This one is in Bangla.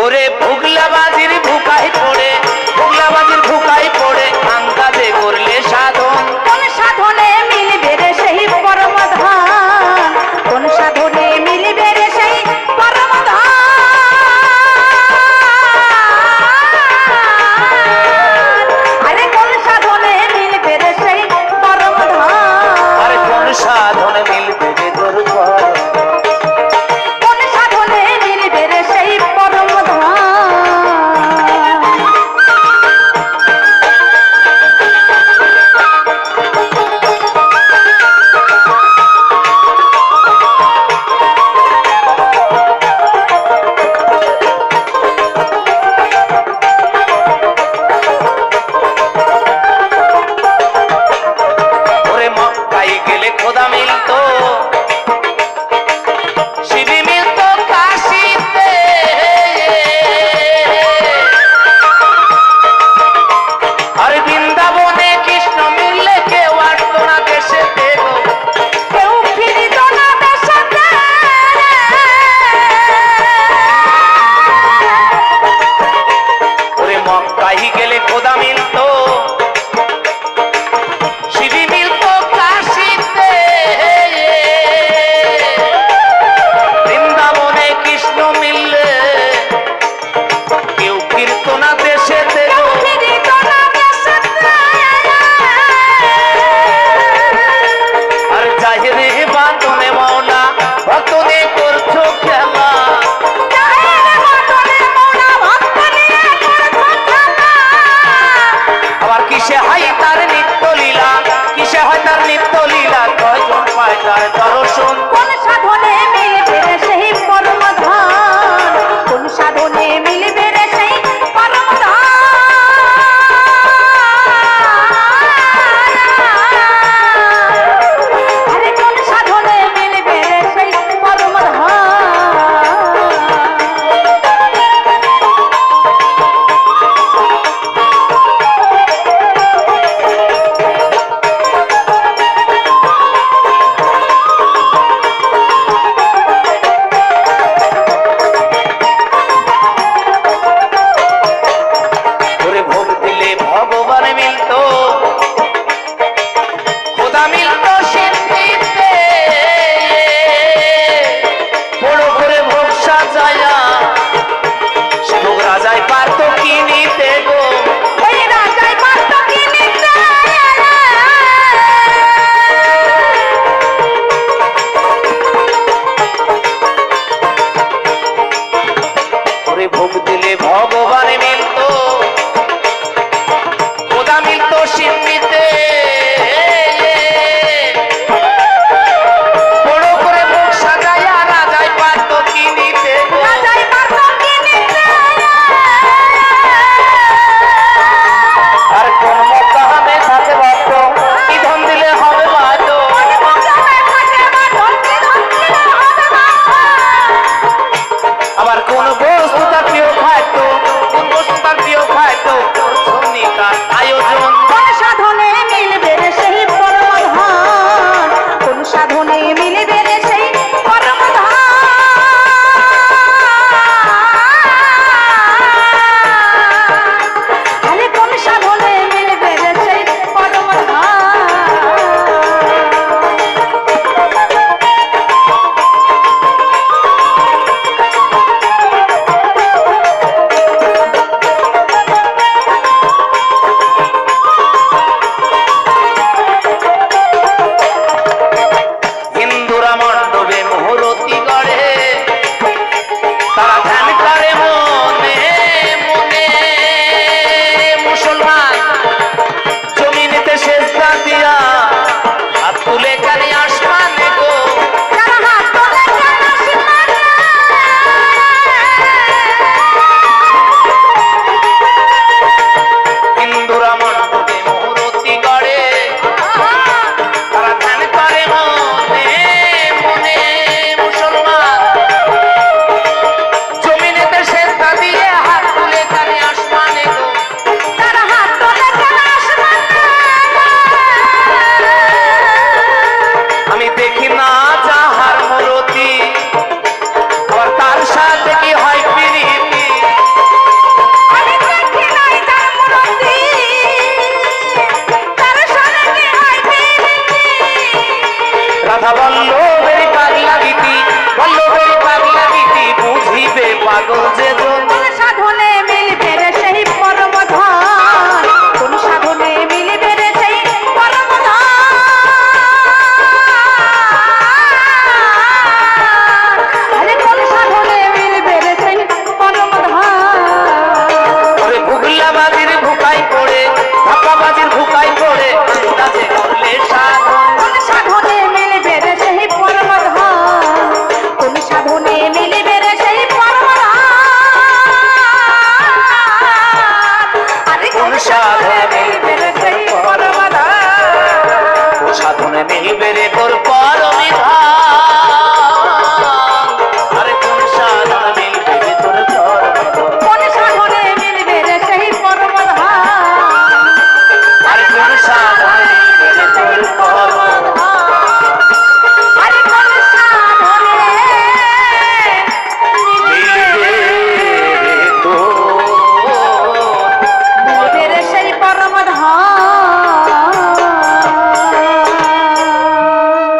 ওরে ভুগলাবাজির ভুকাই পড়ে, ভুগলাবাজির ভুকাই পড়ে আন্দাজে করলে সাধন। কোন সাধনে মিলবে রে সেই পরম ধান, কোন সাধনে মিলবে রে সেই পরম ধান। আরে কোন সাধনে মিলবে রে সেই পরম ধান। আরে কোন সাধনে মিলবে রে তোর পরম, কোন সাধনে মিলবে রে সেই পরম ধান। ওরে মক্কায় গেলে খোদা মিলতো, শিবি মিলতো কাশিতে। আরে বৃন্দাবনে কৃষ্ণ মিললে কেউ আসতো না দেশেতে গো। কেউ ফিরিত না দেশেতে। ওরে মক্কায় গেলে খোদা মিলতো, শিবি মিলতো কাশিতে। বৃন্দাবনে কৃষ্ণ মিললে কেউ ফিরতো না দেশেতে কেউ গো। ফিরিত না দেশেতে। আর জাহিরে বাঁধনে মাওলা ভক্তনে করছো খেলা। জাহের বাটনে মৌলা ভক্ত নিয়ে করছো খেলা। আবার কিসে হয় তার নিত্য লীলা, কিসে হয় তার নিত্য লীলা, কয়জন পায় তার দর্শন। কোন সাধনে মিলবে রে সেই পরম ধান, কোন সাধনে মিলবে রে সেই পরম ধান। আরে কোন সাধনে মিলবে রে সেই পরম ধান। ওরে ভোগ দিলে ভগবান মিলতো, খোদা মিলতো সিদ্ধিতে। বড় করে ভোগ সাজায়া সে ভোগ রাজায় পারতো কি নিতে গো। ওই রাজাই পারত কি নিতে। ওরে ভোগ